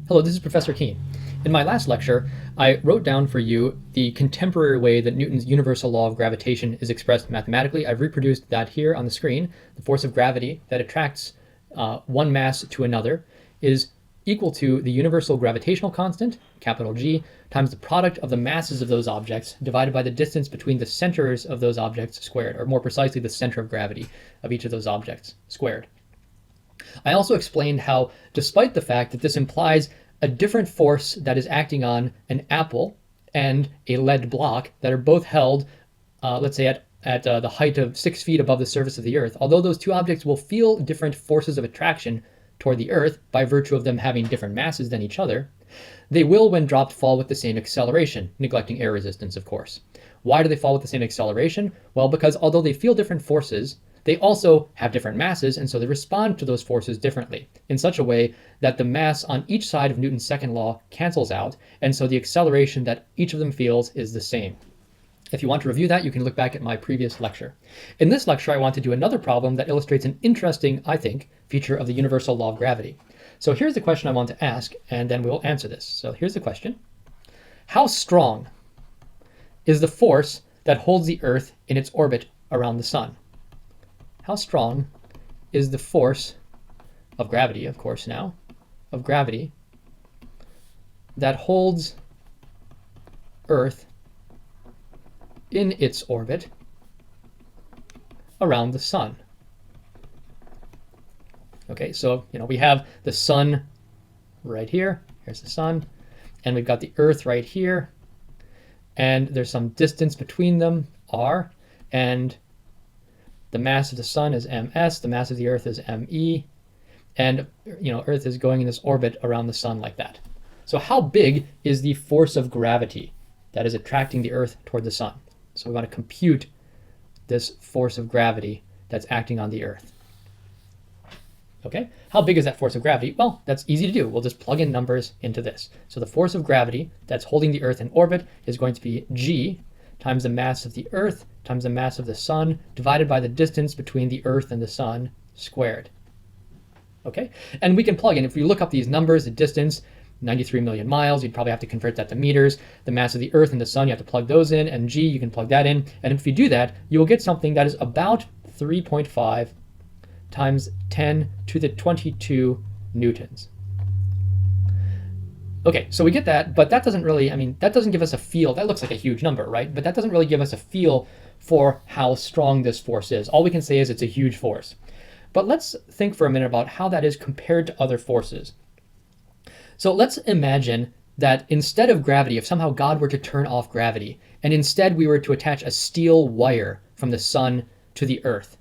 Hello, this is Professor Kuehn. In my last lecture, I wrote down for you the contemporary way that Newton's universal law of gravitation is expressed mathematically. I've reproduced that here on the screen. The force of gravity that attracts one mass to another is equal to the universal gravitational constant, capital G, times the product of the masses of those objects divided by the distance between the centers of those objects squared, or more precisely, the center of gravity of each of those objects squared. I also explained how, despite the fact that this implies a different force that is acting on an apple and a lead block that are both held, let's say at the height of 6 feet above the surface of the Earth, although those two objects will feel different forces of attraction toward the Earth by virtue of them having different masses than each other, they will, when dropped, fall with the same acceleration, neglecting air resistance, of course. Why do they fall with the same acceleration? Well, because although they feel different forces, they also have different masses, and so they respond to those forces differently in such a way that the mass on each side of Newton's second law cancels out, and so the acceleration that each of them feels is the same. If you want to review that, you can look back at my previous lecture. In this lecture, I want to do another problem that illustrates an interesting, I think, feature of the universal law of gravity. So here's the question I want to ask, and then we'll answer this. So here's the question. How strong is the force that holds the Earth in its orbit around the sun? How strong is the force of gravity, of course now, of gravity that holds Earth in its orbit around the sun? Okay, so we have the sun right here. Here's the sun, and we've got the Earth right here, and there's some distance between them, r, and the mass of the sun is ms, the mass of the Earth is me, and Earth is going in this orbit around the sun like that. So how big is the force of gravity that is attracting the Earth toward the sun? So we want to compute this force of gravity that's acting on the Earth. Okay, how big is that force of gravity? Well, that's easy to do. We'll just plug in numbers into this. So the force of gravity that's holding the Earth in orbit is going to be g times the mass of the Earth times the mass of the sun divided by the distance between the Earth and the sun squared. Okay, and we can plug in, if we look up these numbers, the distance, 93 million miles, you'd probably have to convert that to meters. The mass of the Earth and the sun, you have to plug those in, and g, you can plug that in. And if you do that, you will get something that is about 3.5 times 10 to the 22 newtons. Okay, so we get that, but that doesn't really, that doesn't give us a feel. That looks like a huge number, right? But that doesn't really give us a feel for how strong this force is. All we can say is it's a huge force. But let's think for a minute about how that is compared to other forces. So let's imagine that instead of gravity, if somehow God were to turn off gravity, and instead we were to attach a steel wire from the sun to the Earth.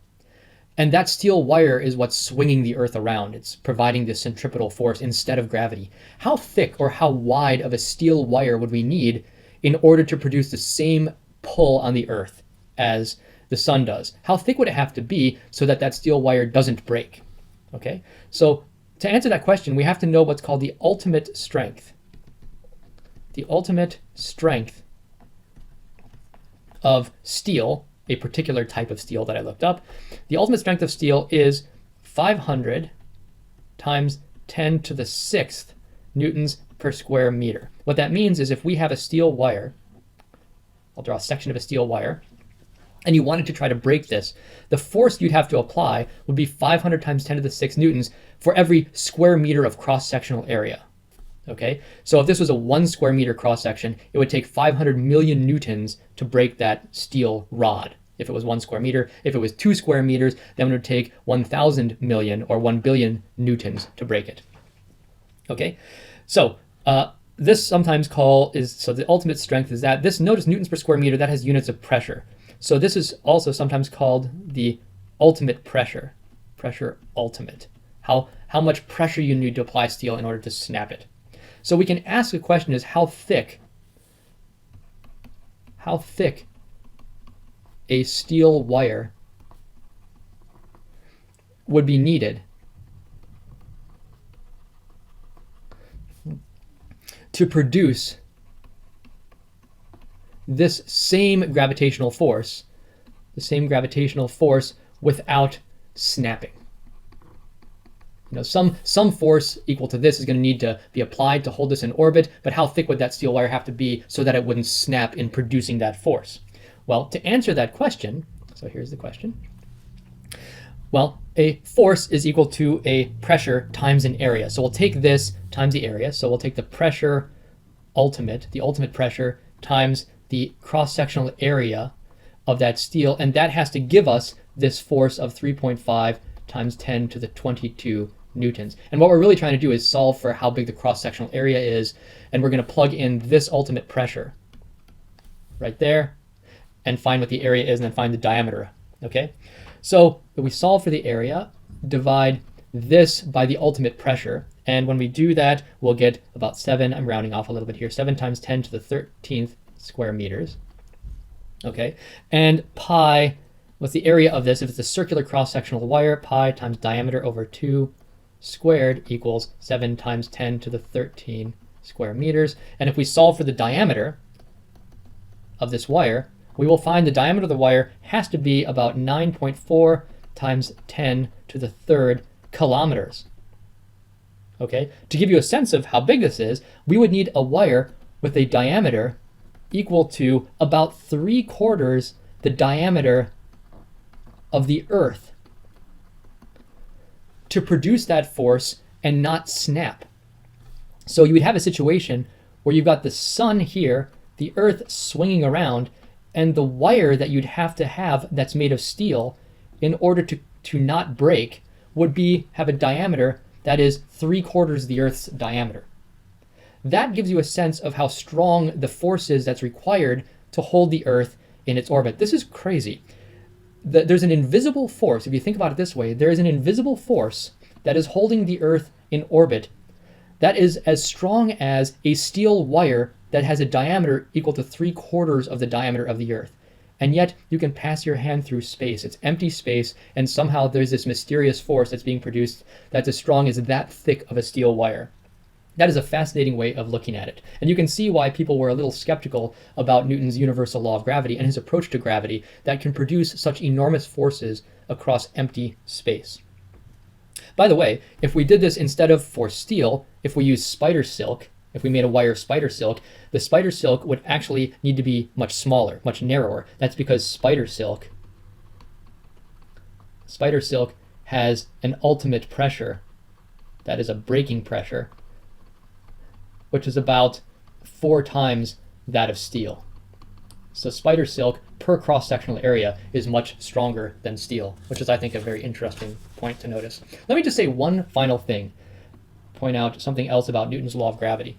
And that steel wire is what's swinging the Earth around. It's providing this centripetal force instead of gravity. How thick or how wide of a steel wire would we need in order to produce the same pull on the Earth as the sun does? How thick would it have to be so that that steel wire doesn't break? Okay, so to answer that question, we have to know what's called the ultimate strength. The ultimate strength of steel, a particular type of steel that I looked up. The ultimate strength of steel is 500 times 10 to the 6th newtons per square meter. What that means is if we have a steel wire, I'll draw a section of a steel wire, and you wanted to try to break this, the force you'd have to apply would be 500 times 10 to the 6 newtons for every square meter of cross-sectional area. Okay, so if this was a 1 square meter cross-section, it would take 500 million newtons to break that steel rod. If it was 1 square meter, if it was 2 square meters, then it would take 1,000 million or 1 billion newtons to break it. Okay, so this sometimes so the ultimate strength is that this, notice newtons per square meter, that has units of pressure. So this is also sometimes called the ultimate pressure, pressure ultimate, how much pressure you need to apply steel in order to snap it. So we can ask the question is how thick a steel wire would be needed to produce this same gravitational force, without snapping. some force equal to this is going to need to be applied to hold this in orbit, but how thick would that steel wire have to be so that it wouldn't snap in producing that force? Well, to answer that question, so here's the question. Well, a force is equal to a pressure times an area. So we'll take this times the area. So we'll take the pressure the ultimate pressure times the cross-sectional area of that steel, and that has to give us this force of 3.5 times 10 to the 22 newtons. And what we're really trying to do is solve for how big the cross-sectional area is, and we're going to plug in this ultimate pressure right there and find what the area is, and then find the diameter. Okay, so we solve for the area, divide this by the ultimate pressure, and when we do that, we'll get about 7, I'm rounding off a little bit here, 7 times 10 to the 13th square meters. Okay, and pi, what's the area of this? If it's a circular cross-sectional wire, pi times diameter over 2 squared equals 7 times 10 to the 13 square meters. And if we solve for the diameter of this wire, we will find the diameter of the wire has to be about 9.4 times 10 to the 3rd kilometers. Okay, to give you a sense of how big this is, we would need a wire with a diameter equal to about 3/4 the diameter of the Earth to produce that force and not snap. So you would have a situation where you've got the sun here, the Earth swinging around, and the wire that you'd have to have that's made of steel in order to not break would have a diameter that is 3/4 the Earth's diameter. That gives you a sense of how strong the force is that's required to hold the Earth in its orbit. This is crazy. There's an invisible force, if you think about it this way, there is an invisible force that is holding the Earth in orbit that is as strong as a steel wire that has a diameter equal to 3/4 of the diameter of the Earth. And yet you can pass your hand through space. It's empty space, and somehow there's this mysterious force that's being produced that's as strong as that thick of a steel wire. That is a fascinating way of looking at it. And you can see why people were a little skeptical about Newton's universal law of gravity and his approach to gravity that can produce such enormous forces across empty space. By the way, if we did this instead of for steel, if we used spider silk, if we made a wire of spider silk, the spider silk would actually need to be much smaller, much narrower. That's because spider silk has an ultimate pressure, that is a breaking pressure, which is about 4 times that of steel. So spider silk per cross-sectional area is much stronger than steel, which is, I think, a very interesting point to notice. Let me just say one final thing, point out something else about Newton's law of gravity.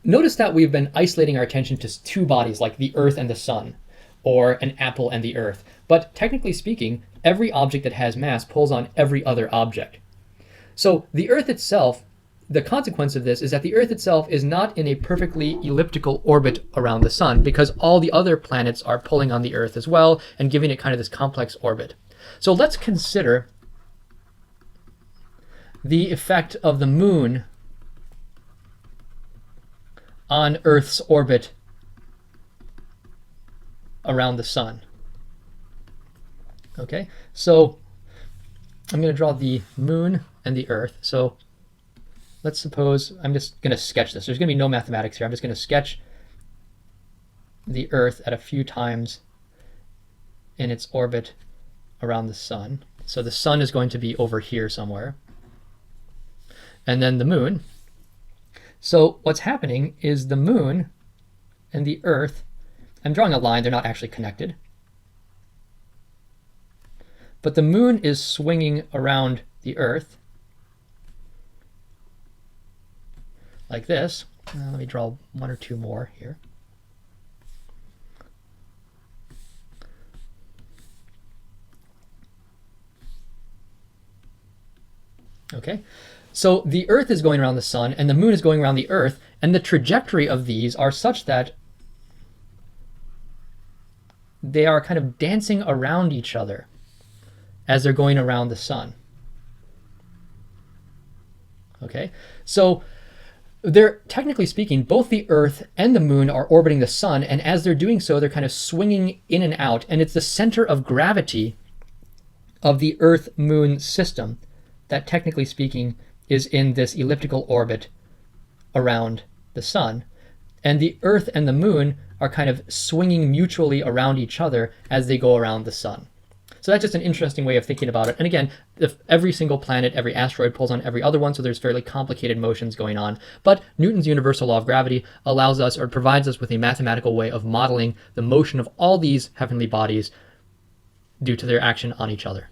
Notice that we've been isolating our attention to 2 bodies like the Earth and the Sun, or an apple and the Earth. But technically speaking, every object that has mass pulls on every other object. So the Earth itself, the consequence of this is that the Earth itself is not in a perfectly elliptical orbit around the Sun, because all the other planets are pulling on the Earth as well and giving it kind of this complex orbit. So let's consider the effect of the Moon on Earth's orbit around the Sun. Okay, so I'm going to draw the Moon and the Earth. So let's suppose I'm just going to sketch this. There's going to be no mathematics here. I'm just going to sketch the Earth at a few times in its orbit around the Sun. So the Sun is going to be over here somewhere. And then the Moon. So what's happening is the Moon and the Earth, I'm drawing a line, they're not actually connected. But the Moon is swinging around the Earth like this. Let me draw 1 or 2 more here. Okay, so the Earth is going around the Sun and the Moon is going around the Earth, and the trajectory of these are such that they are kind of dancing around each other as they're going around the Sun. Okay, so they're, technically speaking, both the Earth and the Moon are orbiting the Sun, and as they're doing so, they're kind of swinging in and out, and it's the center of gravity of the Earth-Moon system that technically speaking is in this elliptical orbit around the sun. And the Earth and the moon are kind of swinging mutually around each other as they go around the sun. So that's just an interesting way of thinking about it. And again, every single planet, every asteroid pulls on every other one, so there's fairly complicated motions going on. But Newton's universal law of gravity allows us, or provides us, with a mathematical way of modeling the motion of all these heavenly bodies due to their action on each other.